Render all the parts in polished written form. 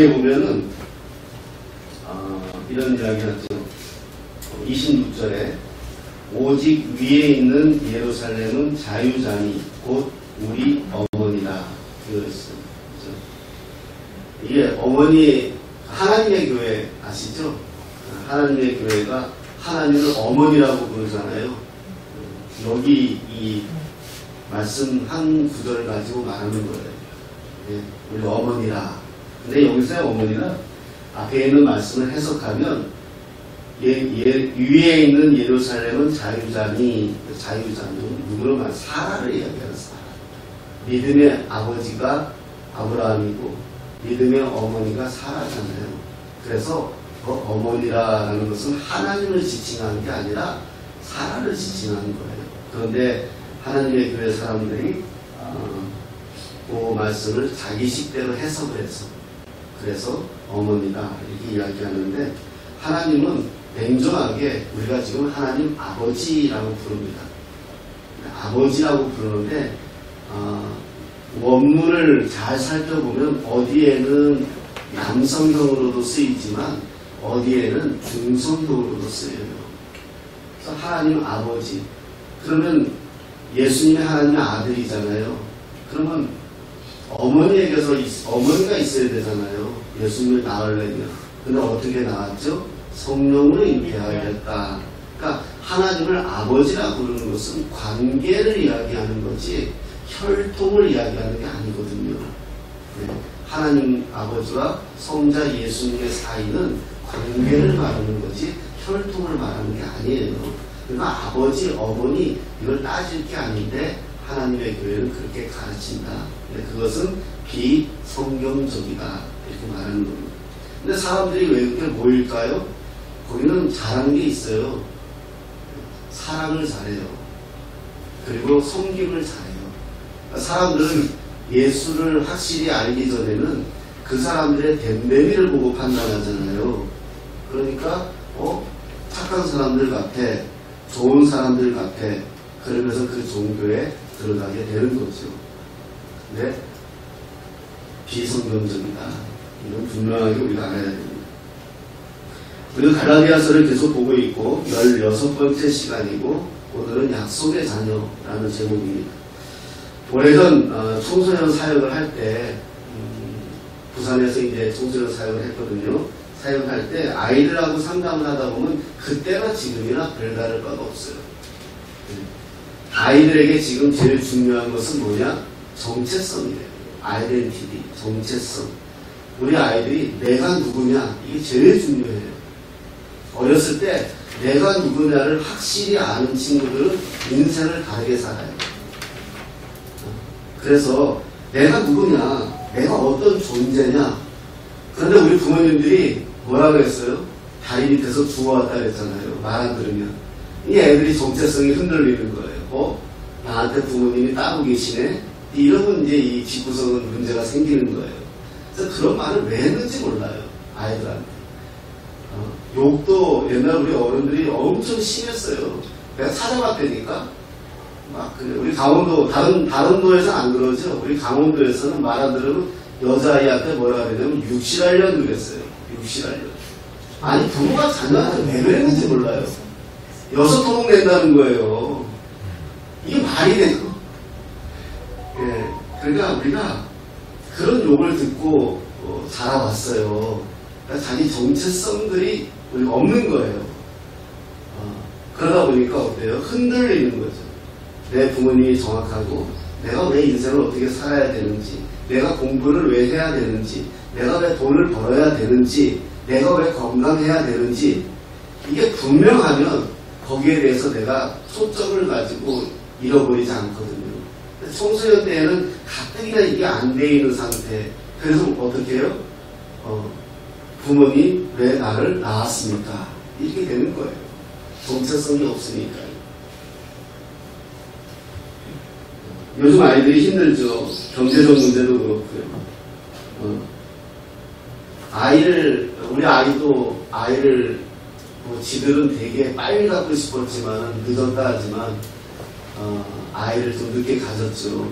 여기에 보면은 이런 이야기 하죠. 26절에 오직 위에 있는 예루살렘은 자유자니 곧 우리 어머니라. 이거 있어요. 그렇죠? 이게 어머니, 하나님의 교회 아시죠? 하나님의 교회가 하나님을 어머니라고 부르잖아요. 여기 이 말씀 한 구절을 가지고 말하는 거예요. 예, 우리 어머니라. 근데 여기서의 어머니는 앞에 있는 말씀을 해석하면 위에 있는 예루살렘은 자유자니, 자유자는 누구로 말? 사라를 이야기하는 사라. 믿음의 아버지가 아브라함이고 믿음의 어머니가 사라잖아요. 그래서 그 어머니라는 것은 하나님을 지칭하는 게 아니라 사라를 지칭하는 거예요. 그런데 하나님의 교회 사람들이 그 말씀을 자기식대로 해석을 해서 그래서 어머니다 이렇게 이야기하는데, 하나님은 냉정하게 우리가 지금 하나님 아버지라고 부릅니다. 아버지라고 부르는데 원문을 잘 살펴보면 어디에는 남성형으로도 쓰이지만 어디에는 중성형으로도 쓰여요. 그래서 하나님 아버지, 그러면 예수님이 하나님의 아들이잖아요. 그러면 어머니에게서 어머니가 있어야 되잖아요. 예수님을 낳으려면. 근데 어떻게 낳았죠? 성령으로 잉태하였다. 그러니까 하나님을 아버지라고 부르는 것은 관계를 이야기하는 거지 혈통을 이야기하는 게 아니거든요. 네. 하나님 아버지와 성자 예수님의 사이는 관계를 말하는 거지 혈통을 말하는 게 아니에요. 그러니까 아버지, 어머니 이걸 따질 게 아닌데 하나님의 교회는 그렇게 가르친다. 그것은 비성경적이다 이렇게 말하는 겁니다. 근데 사람들이 왜 그렇게 모일까요? 거기는 잘하는 게 있어요. 사랑을 잘해요. 그리고 섬김을 잘해요. 사람들은 예수를 확실히 알기 전에는 그 사람들의 됨됨이를 보고 판단하잖아요. 그러니까 착한 사람들 같아, 좋은 사람들 같아, 그러면서 그 종교에 들어가게 되는 거죠. 근데 비성경적이다. 이건 분명하게 우리가 알아야 됩니다. 우리가 갈라디아서를 계속 보고 있고 16번째 시간이고 오늘은 약속의 자녀라는 제목입니다. 오래전 청소년 사역을 할 때 부산에서 이제 청소년 사역을 했거든요. 사역할 때 아이들하고 상담을 하다 보면 그때나 지금이나 별다를 바가 없어요. 아이들에게 지금 제일 중요한 것은 뭐냐? 정체성이래요. 아이덴티티, 정체성. 우리 아이들이 내가 누구냐? 이게 제일 중요해요. 어렸을 때 내가 누구냐를 확실히 아는 친구들은 인생을 다르게 살아요. 그래서 내가 누구냐? 내가 어떤 존재냐? 그런데 우리 부모님들이 뭐라고 했어요? 다리 밑에서 주워왔다 그랬잖아요. 말 안 들으면. 이 애들이 정체성이 흔들리는 거예요. 나한테 부모님이 따로 계시네? 이러면 이제 이 집구석은 문제가 생기는 거예요. 그래서 그런 말을 왜 했는지 몰라요. 아이들한테. 욕도 옛날 우리 어른들이 엄청 심했어요. 내가 찾아봤다니까. 막 그래. 우리 강원도, 다른 도에서는 안 그러죠. 우리 강원도에서는 말 안 들으면 여자아이한테 뭐라 그러냐면 육실하려고 그랬어요. 육실하려고. 아니, 부모가 자녀한테 왜 그랬는지 몰라요. 여섯 토목 낸다는 거예요. 이게 말이 돼요. 예. 그러니까 우리가 그런 욕을 듣고 자라왔어요. 그러니까 자기 정체성들이 우리가 없는 거예요. 그러다 보니까 어때요? 흔들리는 거죠. 내 부모님이 정확하고 내가 왜 인생을 어떻게 살아야 되는지, 내가 공부를 왜 해야 되는지, 내가 왜 돈을 벌어야 되는지, 내가 왜 건강해야 되는지, 이게 분명하면 거기에 대해서 내가 초점을 가지고 잃어버리지 않거든요. 청소년 때에는 가뜩이나 이게 안 돼 있는 상태. 그래서 어떻게 해요? 부모님 왜 나를 낳았습니까? 이렇게 되는 거예요. 정체성이 없으니까요. 요즘 아이들이 힘들죠. 경제적 문제도 그렇고요. 우리 아이도 아이를 지들은 되게 빨리 갖고 싶었지만 늦었다 하지만 아이를 좀 늦게 가졌죠.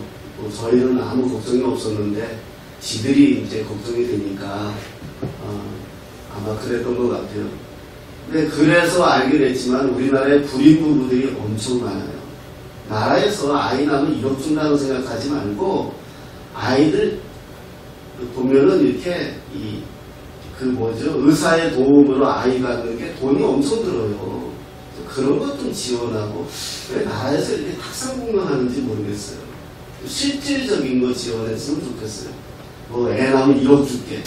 저희는 아무 걱정이 없었는데 지들이 이제 걱정이 되니까 아마 그랬던 것 같아요. 근데 그래서 알게 됐지만 우리나라에 불임 부부들이 엄청 많아요. 나라에서 아이 낳으면 1억 준다고 생각하지 말고 아이들 보면은 이렇게 의사의 도움으로 아이 갖는 게 돈이 엄청 들어요. 그런 것 좀 지원하고 왜 나라에서 이렇게 탁상공론하는지 모르겠어요. 실질적인 거 지원했으면 좋겠어요. 뭐 애 낳으면 1억 줄게.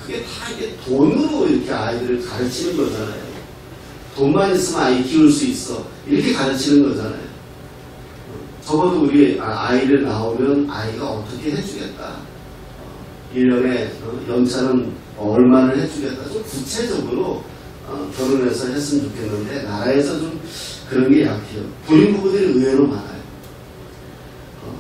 그게 다 이게 돈으로 이렇게 아이들을 가르치는 거잖아요. 돈만 있으면 아이 키울 수 있어. 이렇게 가르치는 거잖아요. 적어도 우리 아이를 낳으면 아이가 어떻게 해주겠다. 1년에 연차는 얼마를 해주겠다. 좀 구체적으로 결혼해서 했으면 좋겠는데 나라에서 좀 그런 게 약해요. 불임 부부들이 의외로 많아요.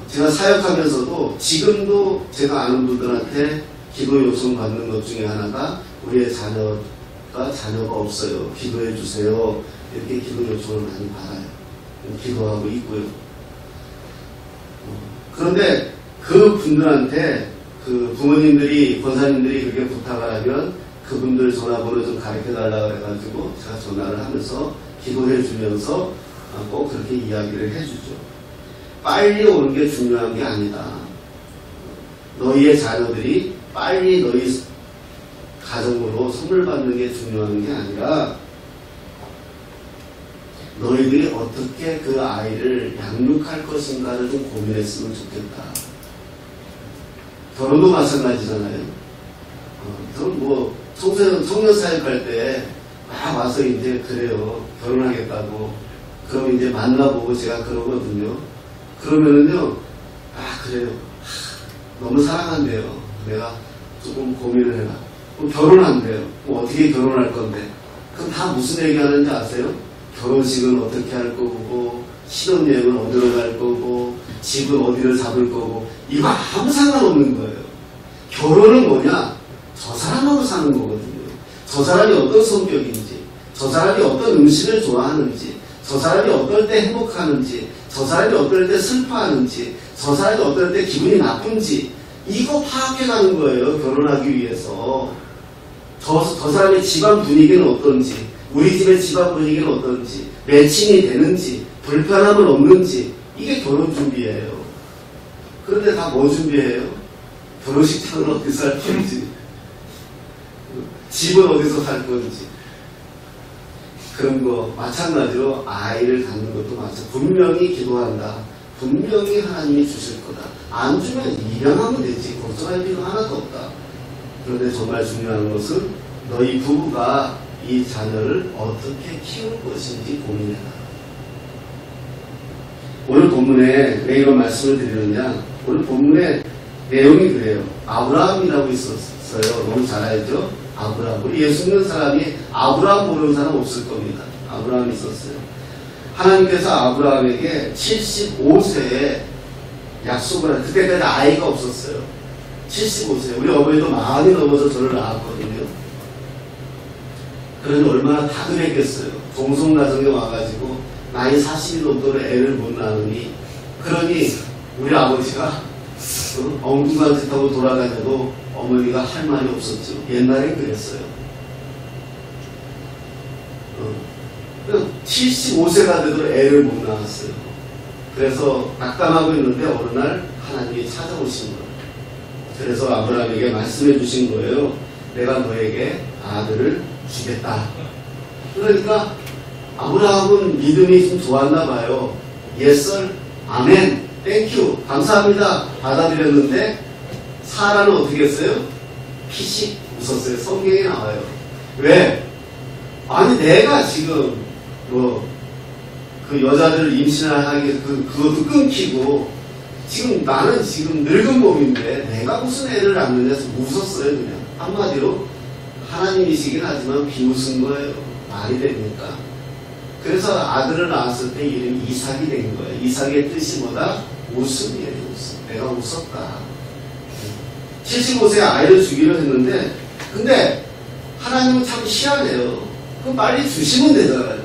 제가 사역하면서도 지금도 제가 아는 분들한테 기도 요청 받는 것 중에 하나가 우리의 자녀가 없어요. 기도해 주세요. 이렇게 기도 요청을 많이 받아요. 기도하고 있고요. 그런데 그 분들한테 그 부모님들이 권사님들이 그렇게 부탁을 하면 그분들 전화번호 좀 가르쳐 달라고 해가지고 제가 전화를 하면서 기도해 주면서 꼭 그렇게 이야기를 해주죠. 빨리 오는 게 중요한 게 아니다. 너희의 자녀들이 빨리 너희 가정으로 선물 받는 게 중요한 게 아니라 너희들이 어떻게 그 아이를 양육할 것인가를 좀 고민했으면 좋겠다. 결혼도 마찬가지잖아요. 저는 뭐 청년 사역할 때 막 와서 이제 그래요. 결혼하겠다고. 그럼 이제 만나보고 제가 그러거든요. 그러면은요, 그래요. 너무 사랑한대요. 내가 조금 고민을 해라. 그럼 결혼한대요. 그럼 어떻게 결혼할 건데? 그럼 다 무슨 얘기 하는지 아세요? 결혼식은 어떻게 할 거고, 신혼여행은 어디로 갈 거고, 집은 어디를 잡을 거고, 이거 아무 상관없는 거예요. 결혼은 뭐냐? 저 사람하고 사는 거거든요. 저 사람이 어떤 성격인지, 저 사람이 어떤 음식을 좋아하는지, 저 사람이 어떨 때 행복하는지, 저 사람이 어떨 때 슬퍼하는지, 저 사람이 어떨 때 기분이 나쁜지, 이거 파악해가는 거예요. 결혼하기 위해서. 저 사람의 집안 분위기는 어떤지, 우리 집의 집안 분위기는 어떤지, 매칭이 되는지, 불편함은 없는지, 이게 결혼 준비예요. 그런데 다 뭐 준비해요? 결혼식장은 어디서 할 건지, 집은 어디서 살 건지. 그런 거 마찬가지로 아이를 갖는 것도 마찬가지로 분명히 기도한다. 분명히 하나님이 주실 거다. 안 주면 입양하면 되지. 걱정할 필요가 하나도 없다. 그런데 정말 중요한 것은 너희 부부가 이 자녀를 어떻게 키울 것인지 고민해라. 오늘 본문에 왜 이런 말씀을 드리느냐. 오늘 본문에 내용이 그래요. 아브라함이라고 있었어요. 너무 잘 알죠? 아브라함. 우리 예수 믿는 사람이 아브라함 모르는 사람 없을 겁니다. 아브라함이 있었어요. 하나님께서 아브라함에게 75세에 약속을 한, 그때까지 아이가 없었어요. 75세. 우리 어머니도 많이 넘어서 저를 낳았거든요. 그러니 얼마나 다급했겠어요. 동성가정에 와가지고 나이 40이 넘도록 애를 못 낳으니, 그러니 우리 아버지가 엉뚱한 짓 하고 돌아다녀도 어머니가 할 말이 없었죠. 옛날엔 그랬어요. 75세가 되도록 애를 못 낳았어요. 그래서 낙담하고 있는데 어느 날 하나님이 찾아오신 거예요. 그래서 아브라함에게 말씀해 주신 거예요. 내가 너에게 아들을 주겠다. 그러니까 아브라함은 믿음이 좀 좋았나 봐요. Yes, sir. 아멘. 땡큐. 감사합니다. 받아들였는데 사라는 어떻게 했어요? 피식 웃었어요. 성경에 나와요. 왜? 아니 내가 지금 그 여자들을 임신하기 그것도 끊기고 지금 나는 지금 늙은 몸인데 내가 무슨 애를 낳느냐 해서 웃었어요. 그냥 한마디로 하나님이시긴 하지만 비웃은 거예요. 말이 됩니까? 그래서 아들을 낳았을 때 이름이 이삭이 된 거예요. 이삭의 뜻이 뭐다? 웃음이에요. 웃음. 내가 웃었다. 75세에 아이를 주기로 했는데 근데 하나님은 참 희한해요. 그럼 빨리 주시면 되잖아요.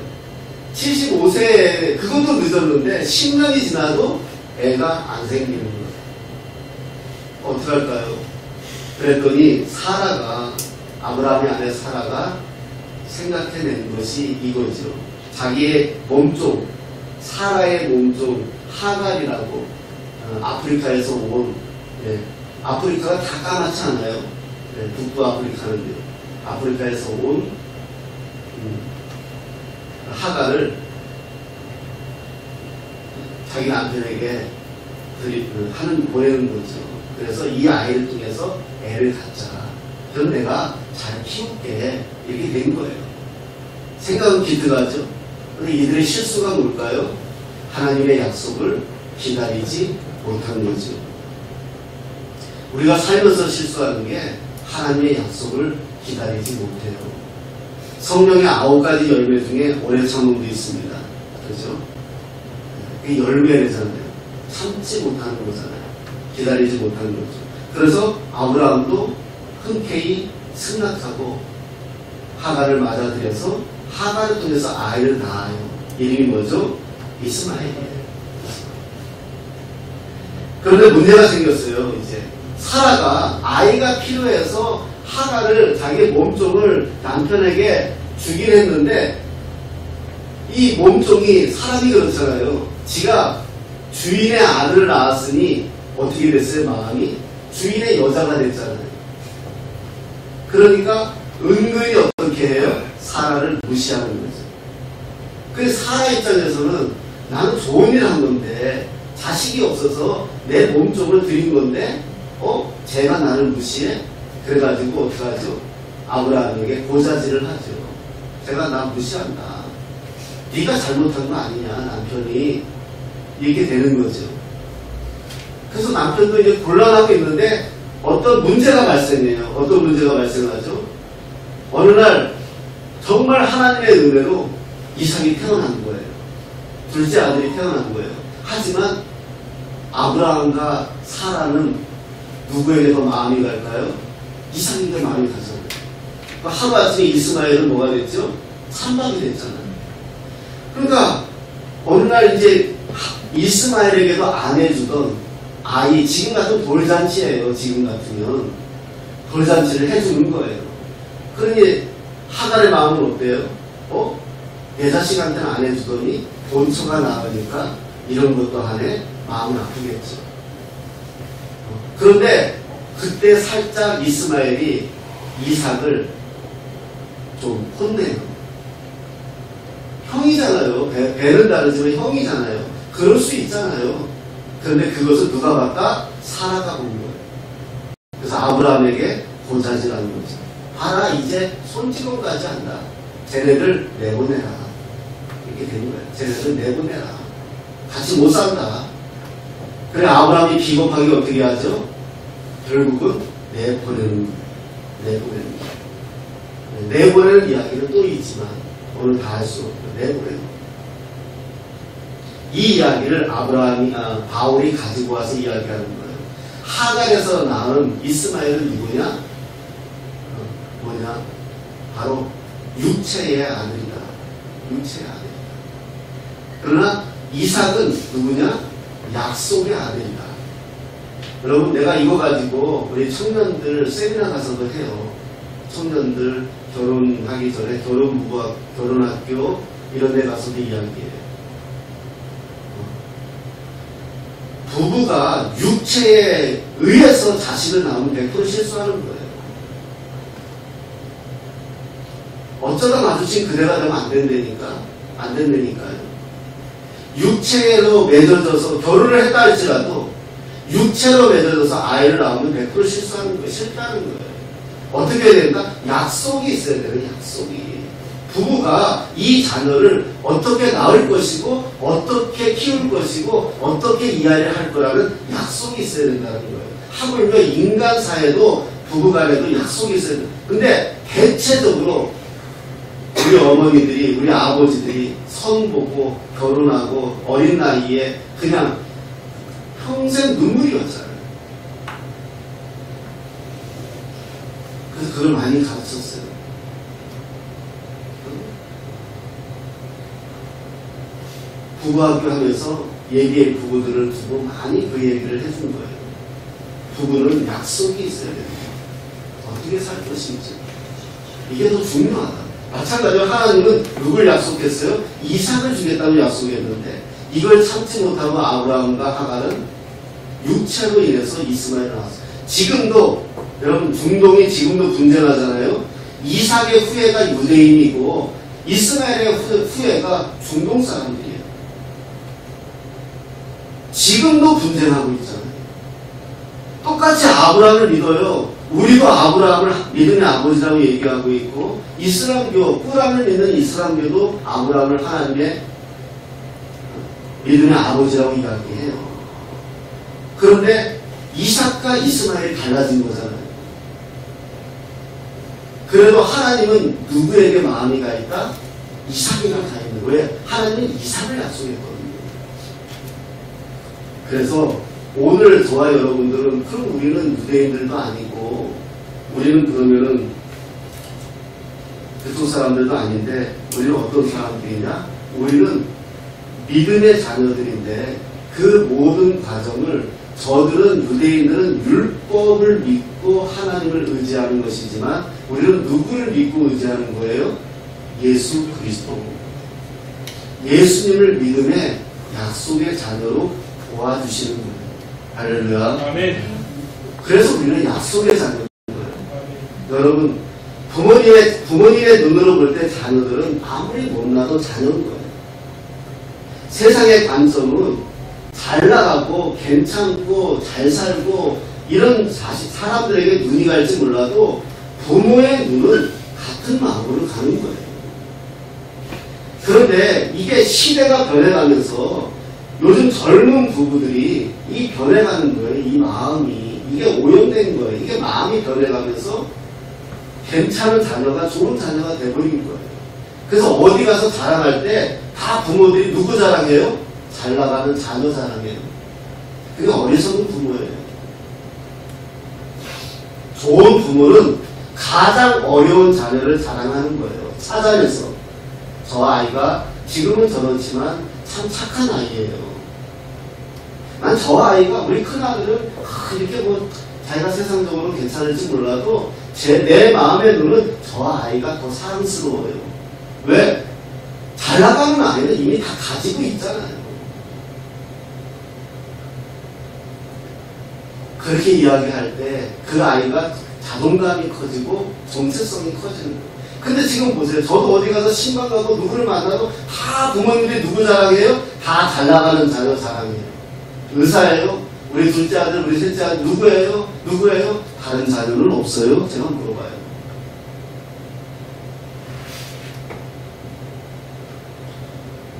75세에 그것도 늦었는데 10년이 지나도 애가 안 생기는 거예요. 어떡할까요? 그랬더니 아브라함의 아내 사라가 생각해낸 것이 이거죠. 자기의 몸종, 사라의 몸종 하갈이라고, 아프리카에서 온, 아프리카가 다 까맣지 않아요. 북부 아프리카는요. 아프리카에서 온 하갈을 자기 남편에게 보내는 거죠. 그래서 이 아이를 통해서 애를 갖자. 그럼 내가 잘 키울게. 이렇게 된 거예요. 생각은 기특하죠. 근데 이들의 실수가 뭘까요? 하나님의 약속을 기다리지 못한 거죠. 우리가 살면서 실수하는 게 하나님의 약속을 기다리지 못해요. 성령의 9가지 열매 중에 오래 참음도 있습니다. 그렇죠? 그게 열매잖아요. 참지 못하는 거잖아요. 기다리지 못하는 거죠. 그래서 아브라함도 흔쾌히 승낙하고 하갈을 맞아들여서 하갈을 통해서 아이를 낳아요. 이름이 뭐죠? 이스마엘이에요. 그런데 문제가 생겼어요. 이제 사라가 아이가 필요해서 하갈을 자기의 몸종을 남편에게 주긴 했는데 이 몸종이 사람이 그렇잖아요. 지가 주인의 아들을 낳았으니 어떻게 됐어요? 마음이 주인의 여자가 됐잖아요. 그러니까 은근히 어떻게 해요? 사라를 무시하는 거죠. 그래서 사라 입장에서는 나는 좋은 일을 한 건데 자식이 없어서 내 몸종을 드린 건데 쟤가 나를 무시해? 그래가지고 어떡하죠? 아브라함에게 고자질을 하죠. 제가 나 무시한다. 네가 잘못한 거 아니냐, 남편이. 이렇게 되는 거죠. 그래서 남편도 이제 곤란하고 있는데 어떤 문제가 발생해요. 어떤 문제가 발생하죠? 어느 날 정말 하나님의 은혜로 이삭이 태어난 거예요. 둘째 아들이 태어난 거예요. 하지만 아브라함과 사라는 누구에게 더 마음이 갈까요? 이삭에게 마음이 가잖아요. 하루아침에 이스마엘은 뭐가 됐죠? 산박이 됐잖아요. 그러니까 어느 날 이제 이스마엘에게도 안 해주던 아이, 지금 같은 돌잔치예요. 지금 같으면 돌잔치를 해주는 거예요. 그러니 하갈의 마음은 어때요? 내 자식한테는 안 해주더니 본처가 나으니까 이런 것도 하네. 마음은 아프겠죠. 그런데 그때 살짝 이스마엘이 이삭을 좀 혼내요. 형이잖아요. 배는 다르지만 형이잖아요. 그럴 수 있잖아요. 그런데 그것을 누가 봤다? 사라가 본 거예요. 그래서 아브라함에게 고자질하는 거죠. 봐라, 이제 손찌검까지 한다. 쟤네들 내보내라. 이렇게 된 거예요. 쟤네들 내보내라. 같이 못 산다. 그래, 아브라함이 비겁하게 어떻게 하죠? 결국은 내보내는 이야기는 또 있지만 오늘 다 할 수 없고 내보내는 이 이야기를 바울이 가지고 와서 이야기하는 거예요. 하갈에서 낳은 이스마엘은 누구냐? 바로 육체의 아들이다. 육체의 아들이다. 그러나 이삭은 누구냐? 약속의 아들이다. 여러분, 내가 이거 가지고 우리 청년들 세미나 가서도 해요. 청년들 결혼하기 전에 결혼학교 이런 데 가서도 이야기해요. 부부가 육체에 의해서 자식을 낳으면 100% 실수하는 거예요. 어쩌다 마주친 그대가 되면 안 된다니까요. 육체로 맺어져서 결혼을 했다 할지라도 육체로 맺어져서 아이를 낳으면 100% 실수하는 거예요. 실패하는 거예요. 어떻게 해야 된다? 약속이 있어야 돼요. 약속이. 부부가 이 자녀를 어떻게 낳을 것이고 어떻게 키울 것이고 어떻게 이해를 할 거라는 약속이 있어야 된다는 거예요. 하물며 인간 사회도 부부간에도 약속이 있어야 돼요. 근데 대체적으로 우리 어머니들이, 우리 아버지들이 선 보고 결혼하고 어린 나이에 그냥 평생 눈물이 왔잖아요. 그래서 그걸 많이 가르쳤어요. 부부학교 하면서 예비의 부부들을 두고 많이 그 얘기를 해준 거예요. 부부는 약속이 있어야 됩니다. 어떻게 살 것인지. 이게 더 중요하다. 마찬가지로 하나님은 누굴 약속했어요? 이삭을 주겠다고 약속했는데 이걸 참지 못하고 아브라함과 하갈은 육체로 인해서 이스마엘을 낳았어요. 지금도 여러분 중동이 지금도 분쟁하잖아요. 이삭의 후예가 유대인이고 이스마엘의 후예가 중동 사람들이에요. 지금도 분쟁하고 있잖아요. 똑같이 아브라함을 믿어요. 우리도 아브라함을 믿음의 아버지라고 얘기하고 있고 이슬람교, 꾸란을 믿는 이슬람교도 아브라함을 하나님의 믿음의 아버지라고 이야기해요. 그런데 이삭과 이스마엘이 달라진 거잖아요. 그래도 하나님은 누구에게 마음이 가 있다? 이삭에게 가 있는 거예요. 왜? 하나님은 이삭을 약속했거든요. 그래서 오늘 저와 여러분들은 그럼 우리는 유대인들도 아니고 우리는 그러면은 그쪽 사람들도 아닌데 우리는 어떤 사람들이냐? 우리는 믿음의 자녀들인데 그 모든 과정을 저들은 유대인들은 율법을 믿고 하나님을 의지하는 것이지만 우리는 누구를 믿고 의지하는 거예요? 예수 그리스도. 예수님을 믿음의 약속의 자녀로 도와주시는 거예요. 할렐루야. 아멘. 그래서 우리는 약속의 자녀인 거예요. 여러분, 부모님의 눈으로 볼 때 자녀들은 아무리 못나도 자녀인 거예요. 세상의 관점은 잘 나가고 괜찮고 잘 살고 이런 사람들에게 눈이 갈지 몰라도 부모의 눈은 같은 마음으로 가는 거예요. 그런데 이게 시대가 변해가면서 요즘 젊은 부부들이 이 변해가는 거예요. 이 마음이 이게 오염된 거예요. 이게 마음이 변해가면서 괜찮은 자녀가 좋은 자녀가 돼버린 거예요. 그래서 어디 가서 자랑할 때 다 부모들이 누구 자랑해요? 잘 나가는 자녀 자랑해요. 그게 어리석은 부모예요. 좋은 부모는 가장 어려운 자녀를 자랑하는 거예요. 찾아내서 저 아이가 지금은 저렇지만 참 착한 아이예요. 난 저 아이가 우리 큰아들은 이렇게 뭐 자기가 세상적으로 괜찮을지 몰라도 내 마음의 눈은 저 아이가 더 사랑스러워요. 왜? 잘 나가는 아이는 이미 다 가지고 있잖아요. 그렇게 이야기할 때 그 아이가 자존감이 커지고 정체성이 커지는 거예요. 근데 지금 보세요. 저도 어디 가서 신방 가고 누구를 만나도 다 부모님들이 누구 자랑해요? 다 잘 나가는 자녀 자랑해요. 의사예요? 우리 둘째 아들, 우리 셋째 아들 누구예요? 누구예요? 다른 자녀는 없어요? 제가 물어봐요.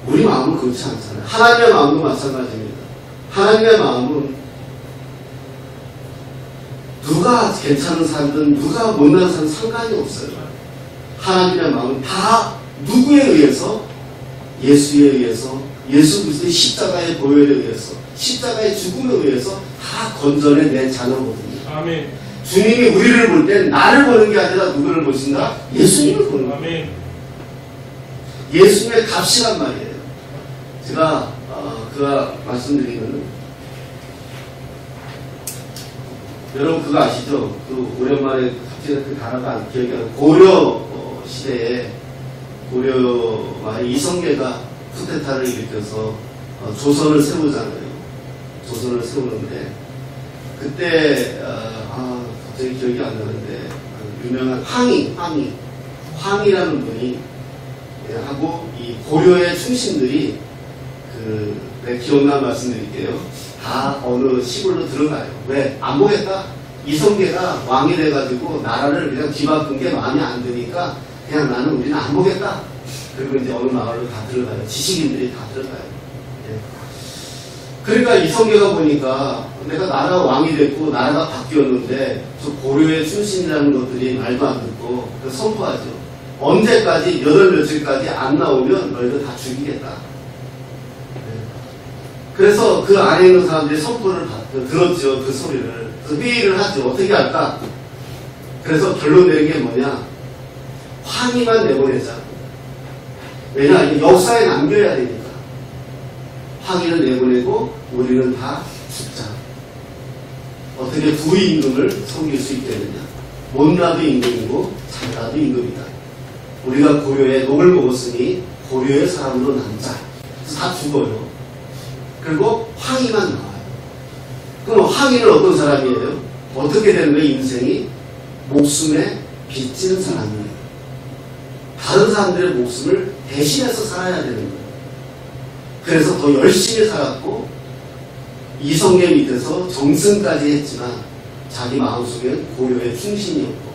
우리 마음은 그렇지 않잖아요. 하나님의 마음도 마찬가지입니다. 하나님의 마음은 누가 괜찮은 사람든 누가 못난 사람든 상관이 없어요. 하나님의 마음은 다 누구에 의해서? 예수에 의해서, 예수 그리스도의 십자가의 보혈에 의해서, 십자가의 죽음에 의해서 다 건져낸 자녀거든요. 아멘. 주님이 우리를 볼 때 나를 보는 게 아니라 누구를 보신다? 예수님을 보는 거예요. 아멘. 예수님의 값이란 말이에요. 제가 그가 말씀드리면 여러분 그거 아시죠? 그 오랜만에 갑자기 그 단어가 기억이 안 나요. 고려 시대에 고려와 이성계가 쿠데타를 일으켜서 조선을 세우잖아요. 조선을 세우는데 그때 갑자기 기억이 안 나는데 유명한 황이라는 분이 하고 이 고려의 충신들이 내 기억나 말씀드릴게요. 다 어느 시골로 들어가요. 왜? 안 보겠다. 이성계가 왕이 돼가지고 나라를 그냥 뒤바꾼 게 마음에 안 드니까 그냥 우리는 안 보겠다. 그리고 이제 어느 마을로 다 들어가요. 지식인들이 다 들어가요. 예. 그러니까 이성계가 보니까 내가 나라 왕이 됐고 나라가 바뀌었는데 저 고려의 충신이라는 것들이 말도 안 듣고 선포하죠. 언제까지 8며칠까지 안 나오면 너희들 다 죽이겠다. 그래서 그 안에 있는 사람들이 선포를 들었죠. 그 소리를. 그 회의를 하죠. 어떻게 할까? 그래서 결론 내린 게 뭐냐? 황희만 내보내자. 왜냐? 이게 역사에 남겨야 되니까. 황희를 내보내고 우리는 다 죽자. 어떻게 두 임금을 섬길 수 있겠느냐? 못나도 임금이고 잘나도 임금이다. 우리가 고려의 녹을 먹었으니 고려의 사람으로 남자. 그래서 다 죽어요. 그리고 황희만 나와요. 그럼 황희는 어떤 사람이에요? 어떻게 되는 거예요? 인생이 목숨에 빚지는 사람이에요. 다른 사람들의 목숨을 대신해서 살아야 되는 거예요. 그래서 더 열심히 살았고 이성계 밑에서 정승까지 했지만 자기 마음속엔 고려의 충신이었고,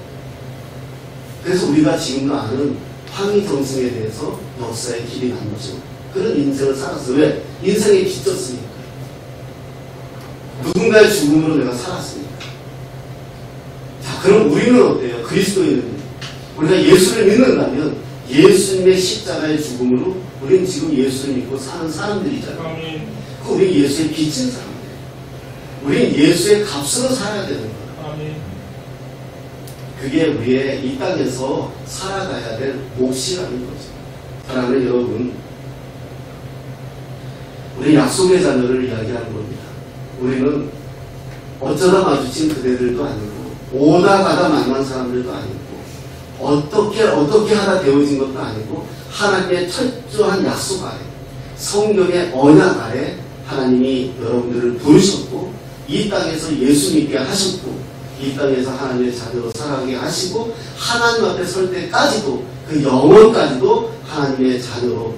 그래서 우리가 지금도 아는 황희정승에 대해서 역사의 길이 남죠. 그런 인생을 살았어요. 왜? 인생에 빚졌으니까. 누군가의 죽음으로 내가 살았으니까. 자, 그럼 우리는 어때요? 그리스도인은 우리가 예수를 믿는다면 예수님의 십자가의 죽음으로 우리는 지금 예수를 믿고 사는 사람들이잖아요. 우리는 예수의 빚진 사람이에요. 우리는 예수의 값으로 살아야 되는 거예요. 그게 우리의 이 땅에서 살아가야 될 몫이라는 거죠. 사랑하는 여러분, 우리 약속의 자녀를 이야기하는 겁니다. 우리는 어쩌다 마주친 그대들도 아니고 오다 가다 만난 사람들도 아니고 어떻게 하다 되어진 것도 아니고 하나님의 철저한 약속 아래, 성경의 언약 아래 하나님이 여러분들을 부르셨고 이 땅에서 예수 믿게 하셨고 이 땅에서 하나님의 자녀로 살아가게 하시고 하나님 앞에 설 때까지도 그 영원까지도 하나님의 자녀로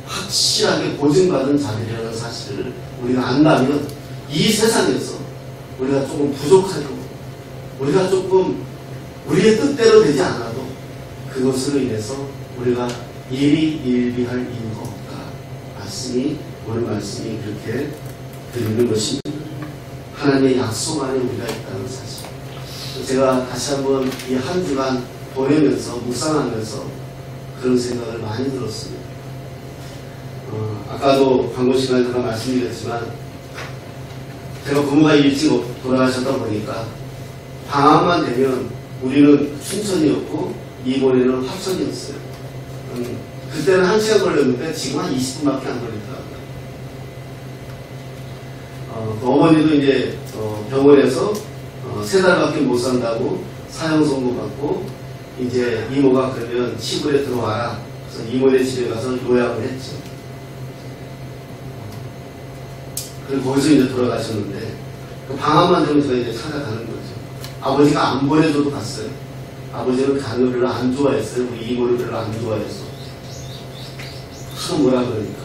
확실하게 보증받은 자들이라는 사실을 우리가 안다면 이 세상에서 우리가 조금 부족하고 우리가 조금 우리의 뜻대로 되지 않아도 그것으로 인해서 우리가 일비할 이유가 없다. 오늘 말씀이 그렇게 드리는 것입니다. 하나님의 약속 안에 우리가 있다는 사실. 제가 다시 한번 이 한 주간 보내면서 묵상하면서 그런 생각을 많이 들었습니다. 아까도 광고 시간에 제가 말씀드렸지만 제가 부모가 일찍 돌아가셨다 보니까 방학만 되면 우리는 춘천이었고 이번에는 화천이었어요. 그때는 1시간 걸렸는데 지금 한 20분밖에 안 걸리더라고요. 어머니도 이제 병원에서 3달밖에 못 산다고 사형 선고받고 이제 이모가 그러면 시골에 들어와라. 그래서 이모네 집에 가서 요양을 했죠. 그리고 거기서 이제 돌아가셨는데 방학만 되면 저희 이제 찾아가는 거죠. 아버지가 안 보내줘도 갔어요. 아버지는 가는 걸 별로 안 좋아했어요. 우리 이모를 별로 안 좋아해서. 하도 뭐라 그러니까.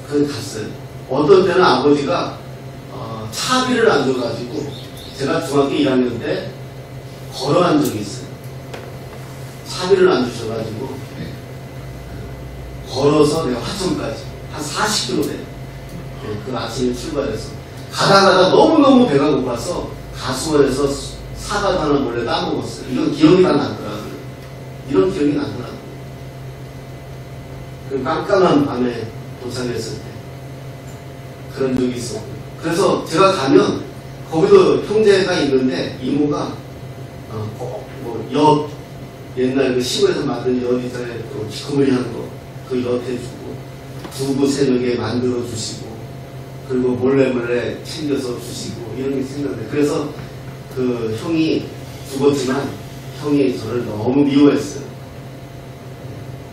그래서 갔어요. 어떤 때는 아버지가 차비를 안 줘가지고 제가 중학교 1학년 때 걸어간 적이 있어요. 차비를 안 주셔가지고 걸어서 내가 화천까지 한 40km 돼요. 그 아침에 출발해서 가다가다 너무너무 배가 고파서 가수원에서 사과도 하나 몰래 따먹었어요. 이건 기억이 다 나더라고요. 이런 기억이 나더라고요. 그 깜깜한 밤에 도착했을 때 그런 적이 있었고, 그래서 제가 가면 거기도 형제가 있는데 이모가 엿, 옛날 그 시골에서 만든 엿 있잖아요. 기꺼물이한 거, 그 엿 해주고 두부 새벽에 만들어 주시고 그리고 몰래 챙겨서 주시고 이런 게 생각나요. 그래서 그 형이 죽었지만 형이 저를 너무 미워했어요.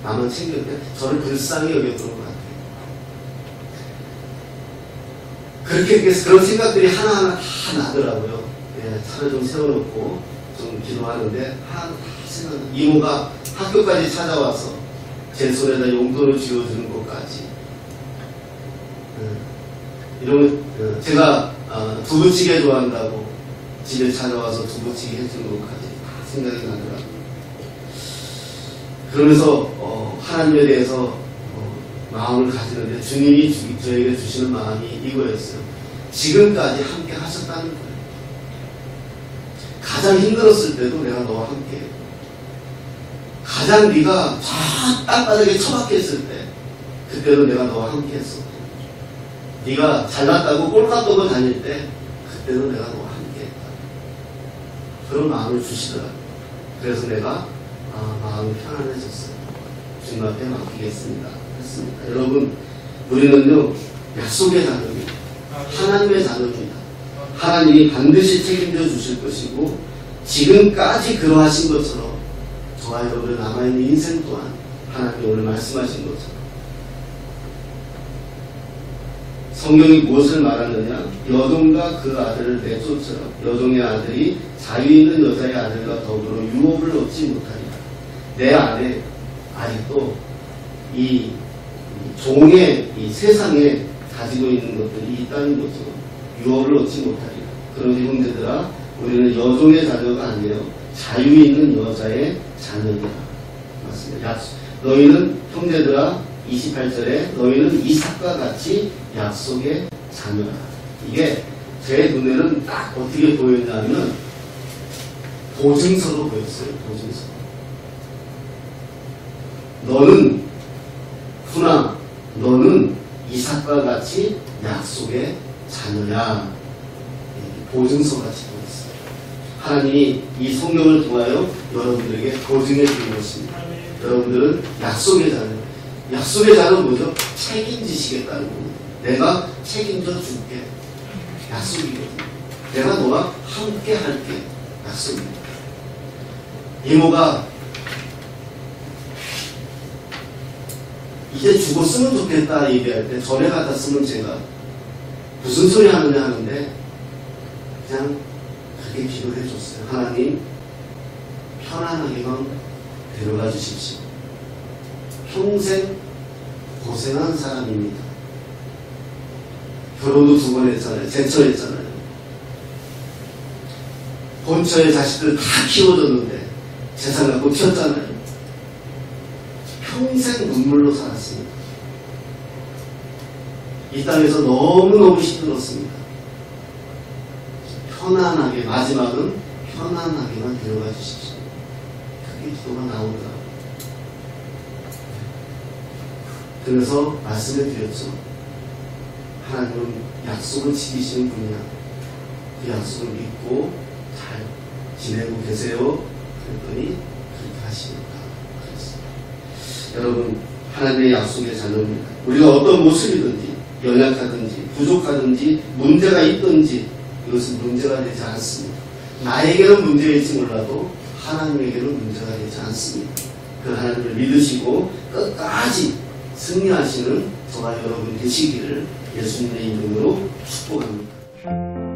나만 챙겼는데 저를 불쌍히 여겼던 것 같아요. 그렇게 그런 생각들이 하나하나 다 나더라고요. 차를 좀 세워놓고 좀 기도하는데 생각나. 이모가 학교까지 찾아와서 제 손에다 용돈을 쥐어주는 것까지. 이런 제가 두부찌개 좋아한다고 집에 찾아와서 두부찌개 해주는 것까지 다 생각이 나더라고요. 그러면서 하나님에 대해서 마음을 가지는데 주님이 저에게 주시는 마음이 이거였어요. 지금까지 함께 하셨다는 거예요. 가장 힘들었을 때도 내가 너와 함께 했고, 가장 네가 저 땅바닥에 처박혔을 때 그때도 내가 너와 함께 했었고, 네가 잘났다고 꼴깍보고 다닐 때 그때도 내가 너와 함께 했다. 그런 마음을 주시더라고요. 그래서 내가 마음이 편안해졌어요. 주님 앞에 맡기겠습니다. 했습니다. 여러분, 우리는요 약속의 자녀입니다. 하나님의 자녀입니다. 하나님이 반드시 책임져 주실 것이고 지금까지 그러하신 것처럼 저와 여러분의 남아있는 인생 또한 하나님이 오늘 말씀하신 것처럼 성경이 무엇을 말하느냐? 여종과 그 아들을 내쫓으라. 여종의 아들이 자유 있는 여자의 아들과 더불어 유업을 얻지 못하리라. 내 안에 아직도 이 종의 이 세상에 가지고 있는 것들이 있다는 거죠. 유업을 얻지 못하리라. 그러니 형제들아, 우리는 여종의 자녀가 아니에요. 자유 있는 여자의 자녀이다. 맞습니다. 너희는 형제들아, 28절에 너희는 이삭과 같이 약속의 자녀라. 이게 제 눈에는 딱 어떻게 보였냐면 보증서로 보였어요. 보증서. 너는 훈아, 너는 이삭과 같이 약속의 자녀야. 보증서 같이 보였어요. 하나님이 이 성경을 통하여 여러분들에게 보증해 주는 것입니다. 여러분들은 약속의 자녀. 약속의 자는 뭐죠? 책임지시겠다는 겁니다. 내가 책임져 줄게. 약속이거든요. 내가 너와 함께 할게. 약속입니다. 이모가 이제 죽었으면 좋겠다 얘기할 때 절에 갔다 으면 제가 무슨 소리 하느냐 하는데 그냥 그렇게 기도해 줬어요. 하나님 편안하게만 데려가 주십시오. 평생 고생한 사람입니다. 결혼도 2번 했잖아요. 재처했잖아요. 본처의 자식들 다 키워줬는데 재산 갖고 튀었잖아요. 평생 눈물로 살았습니다. 이 땅에서 너무너무 힘들었습니다. 편안하게, 마지막은 편안하게만 데려가 주십시오. 그게 기도가 나오더라고요. 그래서 말씀을 드렸죠. 하나님은 약속을 지키시는 분이야. 그 약속을 믿고 잘 지내고 계세요. 그랬더니 그렇게 하시니까 그랬습니다. 여러분, 하나님의 약속의 자녀입니다. 우리가 어떤 모습이든지 연약하든지 부족하든지 문제가 있든지 이것은 문제가 되지 않습니다. 나에게는 문제일지 몰라도 하나님에게는 문제가 되지 않습니다. 그 하나님을 믿으시고 끝까지 승리하시는 저와 여러분 되시기를 예수님의 이름으로 축복합니다.